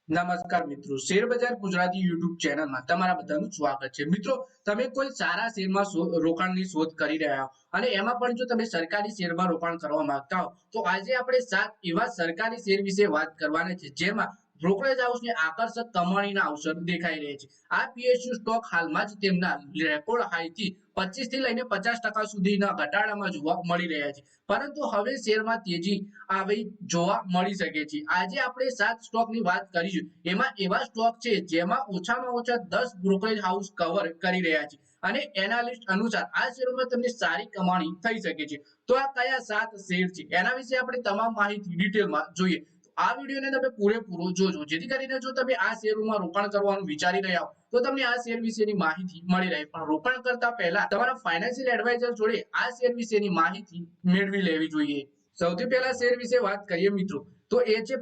નમસ્કાર મિત્રો, શેર બજાર ગુજરાતી યુટ્યુબ ચેનલમાં તમારા બધાનું સ્વાગત છે. મિત્રો, તમે કોઈ સારા શેરમાં રોકાણની શોધ કરી રહ્યા હો અને એમાં પણ જો તમે સરકારી શેરમાં રોકાણ કરવા માંગતા હો તો આજે આપણે 7 એવા સરકારી શેર વિશે વાત કરવાના છે જેમાં બ્રોકરેજ હાઉસને આકર્ષક કમાણીના અવસર દેખાઈ રહ્યા છે. આ પીએસયુ સ્ટોક હાલમાં જ તેમના રેકોર્ડ હાઈથી 25 થી લઈને 50% સુધીના ઘટાડામાં જોવા મળી રહ્યા છે, પરંતુ હવે શેરમાં તેજી આવી જોવા મળી શકે છે. આજે આપણે 7 સ્ટોકની વાત કરીશું. એમાં એવા સ્ટોક છે જેમાં ઓછામાં ઓછા 10 બ્રોકરેજ હાઉસ કવર કરી રહ્યા છે અને એનાલિસ્ટ અનુસાર આ શેરોમાં તમને સારી કમાણી થઈ શકે છે. તો આ કયા 7 શેર છે એના વિશે આપણે તમામ માહિતી ડિટેલમાં જોઈએ. આ વિડીયોને તમે પૂરેપૂરો જોજો, જેથી કરીને જો તમે આ શેરોમાં રોકાણ કરવાનું વિચારી રહ્યા હો તો તમને આ શેર વિશેની માહિતી મળી રહે. પણ રોકાણ કરતા પહેલા તમારા ફાઇનાન્શિયલ એડવાઇઝર જોડે આ શેર વિશેની માહિતી મેળવી લેવી જોઈએ. સૌથી પહેલા શેર વિશે વાત કરીએ મિત્રો, તો એ છે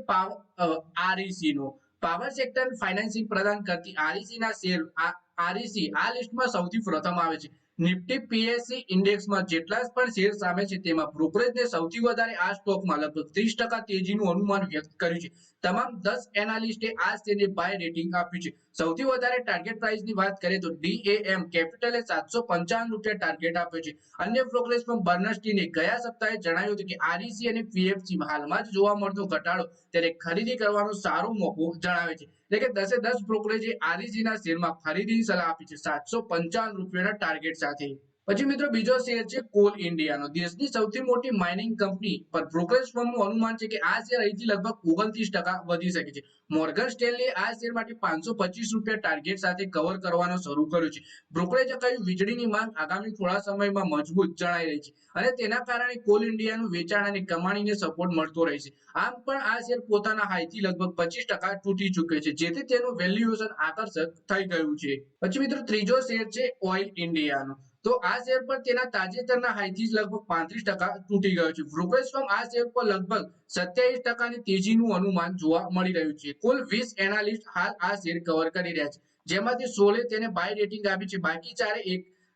આરઈસી નો. પાવર સેક્ટર ફાઇનાન્સિંગ પ્રદાન કરતી આરઈસી ના શેર આરઈસી આ લિસ્ટમાં સૌથી પ્રથમ આવે છે. નિફ્ટી પીએસસી ઇન્ડેક્સમાં જેટલા પણ શેર સામે છે તેમાં બ્રોકરેજને સૌથી વધારે આ સ્ટોકમાં લગભગ 30% તેજીનું અનુમાન વ્યક્ત કર્યું છે. તમામ 10 એનાલિસ્ટે આ શેરને બાય રેટિંગ આપ્યું છે. સૌથી વધારે ટાર્ગેટ પ્રાઇસની વાત કરીએ તો ડીએએમ કેપિટલે 755 રૂપિયા ટાર્ગેટ આપ્યો છે. અન્ય બ્રોકરેજ ફર્મ બર્નસ્ટીને ગયા સપ્તાહે જણાવ્યું હતું કે આરઈસી અને પીએફસી હાલમાં જ જોવા મળતો ઘટાડો ત્યારે ખરીદી કરવાનો સારો મોકો જણાવે છે. એટલે કે 10 બ્રોકરેજે આરઈસી ના શેરમાં ખરીદીની સલાહ આપી છે 755 રૂપિયાના ટાર્ગેટ સાથે. પછી મિત્રો બીજો શેર છે કોલ ઇન્ડિયાનો. દેશની સૌથી મોટી માઇનિંગ કંપની પર બ્રોકરેજ ફર્મનું અનુમાન છે કે આ શેર અહીંથી લગભગ 29% વધી શકે છે. મોર્ગન સ્ટેનલીએ આ શેર માટે 525 રૂપિયા ટાર્ગેટ સાથે કવર કરવાનો શરૂ કર્યો છે. બ્રોકરેજે કહ્યું વીજળીની માંગ આગામી થોડા સમયમાં મજબૂત જણાઈ રહી છે અને તેના કારણે કોલ ઇન્ડિયાનું વેચાણ અને કમાણીને સપોર્ટ મળતો રહેશે. આમ પણ આ શેર પોતાના હાઈથી લગભગ 25% તૂટી ચૂક્યો છે, જેથી તેનું વેલ્યુએશન આકર્ષક થઈ ગયું છે. પછી મિત્રો ત્રીજો શેર છે ઓઇલ ઇન્ડિયાનો. તો આ શેર પર તેના તાજેતરના હાઈથી લગભગ 35% તૂટી ગયો છે. બ્રોકરેજ ફર્મ આ શેર પર લગભગ 27% ની તેજીનું અનુમાન જોવા મળી રહ્યું છે. કુલ 20 એનાલિસ્ટ હાલ આ શેર કવર કરી રહ્યા છે, જેમાંથી 16 તેને બાય રેટિંગ આપી છે.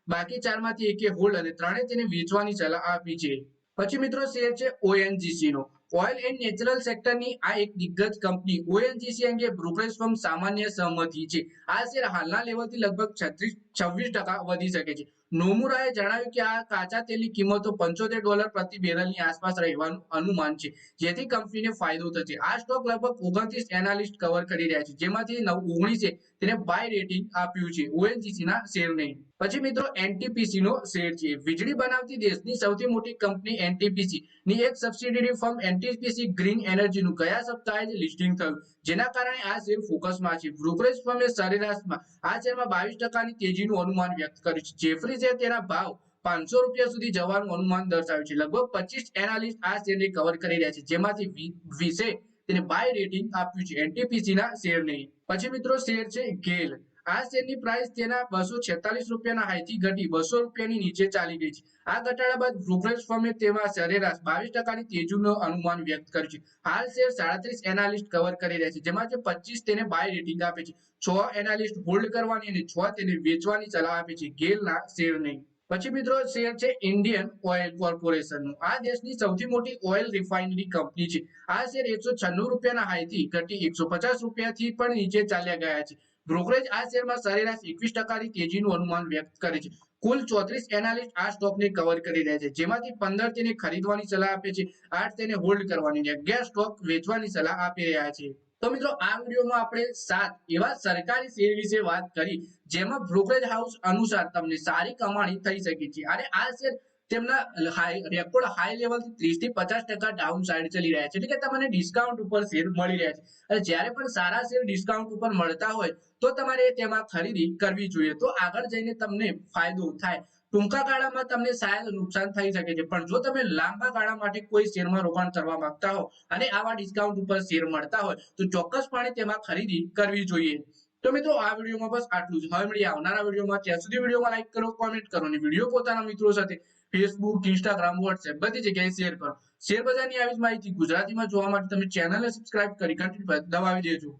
બાકી ચારમાંથી એકે હોલ્ડ અને 3 તેને વેચવાની સલાહ આપી છે. પછી મિત્રો શેર છે ઓએનજીસી નો. ઓઇલ એન્ડ નેચરલ સેક્ટરની આ એક દિગ્ગજ કંપની ઓએનજીસી અંગે બ્રોકરેજ ફર્મ સામાન્ય સહમતિ છે. આ શેર હાલના લેવલથી લગભગ 26% વધી શકે છે. નોમુરાએ જણાવ્યું કે આ કાચા તેલની કિંમતો $75 પ્રતિ બેરલની આસપાસ રહેવાનું અનુમાન છે, જેથી કંપનીને ફાયદો થશે. આ સ્ટોક લગભગ 29 એનાલિસ્ટ કવર કરી રહ્યા છે, જેમાંથી 19 તેને બાય રેટિંગ આપ્યું છે ઓએનજીસી ના શેરને. પછી મિત્રો એનટીપીસી નો શેર છે. વીજળી બનાવતી દેશની સૌથી મોટી કંપની એનટીપીસી ની એક સબસિડિયરી ફર્મ એનટીપીસી ગ્રીન એનર્જીનું ગયા સપ્તાહે જ લિસ્ટિંગ થયું, જેના કારણે આ શેર ફોકસમાં છે. બ્રોકરેજ ફર્મે સરેરાશમાં આ શેરમાં 22% ની તેજીનું અનુમાન વ્યક્ત કર્યું છે. જેફરીઝે તેના ભાવ 500 રૂપિયા સુધી જવાનું અનુમાન દર્શાવ્યું છે. લગભગ 25 એનાલિસ્ટ આ શેરને કવર કરી રહ્યા છે, જેમાંથી 20 તેને બાય રેટિંગ આપ્યું છે એનટીપીસી ના શેરને. પછી મિત્રો શેર છે ગેલ. આ શેરની પ્રાઇસ તેના 246 રૂપિયાના હાઈથી ઘટી 200 રૂપિયાની નીચે ચાલી ગઈ છે. આ ઘટાડા બાદ બ્રોકરેજ ફર્મે તેમાં સરેરાશ 22% ની તેજીનું અનુમાન વ્યક્ત કર્યું છે. હાલ શેર 37 એનાલિસ્ટ કવર કરી રહ્યા છે, જેમાંથી 25 તેને બાય રેટિંગ આપે છે, 6 એનાલિસ્ટ હોલ્ડ કરવાની અને 6 તેને વેચવાની સલાહ આપે છે ગેલના શેરને. પછી મિત્રો શેર છે ઇન્ડિયન ઓઇલ કોર્પોરેશનનું. આ દેશની સૌથી મોટી ઓઇલ રિફાઇનરી કંપની છે. આ શેર 196 રૂપિયાના હાઈથી ઘટી 150 રૂપિયાથી પણ નીચે ચાલ્યા ગયા છે. બ્રોકરેજ આ શેરમાં સરેરાશ 21% ની તેજીનું અનુમાન વ્યક્ત કરે છે. કુલ 34 એનાલિસ્ટ આ સ્ટોકને કવર કરી રહ્યા છે, જેમાંથી 15 તેને ખરીદવાની સલાહ આપે છે, 8 તેને હોલ્ડ કરવાની અને 11 સ્ટોક વેચવાની સલાહ આપી રહ્યા છે. તો મિત્રો આ વિડીયોમાં આપણે 7 એવા સરકારી શેર વિશે વાત કરી જેમાં બ્રોકરેજ હાઉસ અનુસાર તમને સારી કમાણી થઈ શકે છે અને આ શેર તેમના રેકોર્ડ હાઈ લેવલથી 30 થી 50% ડાઉન સાઈડ ચલી રહ્યા છે, એટલે કે તમને ડિસ્કાઉન્ટ ઉપર શેર મળી રહ્યા છે. અને જ્યારે પણ સારા શેર ડિસ્કાઉન્ટ ઉપર મળતા હોય તો તમારે તેમાં ખરીદી કરવી જોઈએ, તો આગળ જઈને તમને ફાયદો થાય. ટૂંકા ગાળામાં તમને શાયદ નુકસાન થઈ શકે છે, પણ જો તમે લાંબા ગાળા માટે કોઈ શેરમાં રોકાણ કરવા માંગતા હો અને આવા ડિસ્કાઉન્ટ ઉપર શેર મળતા હોય તો ચોક્કસપણે તેમાં ખરીદી કરવી જોઈએ. તો મિત્રો આ વિડીયોમાં બસ આટલું જ. હવે મળીએ આવનારા વિડીયોમાં. ત્યાં સુધી વિડીયોમાં લાઈક કરો, કોમેન્ટ કરો અને વિડીયો પોતાના મિત્રો સાથે ફેસબુક, ઇન્સ્ટાગ્રામ, વોટ્સએપ બધી જગ્યાએ શેર કરો. શેર બજારની આવી જ માહિતી ગુજરાતીમાં જોવા માટે તમે ચેનલને સબસ્ક્રાઇબ કરી ઘંટી પર દબાવી દેજો.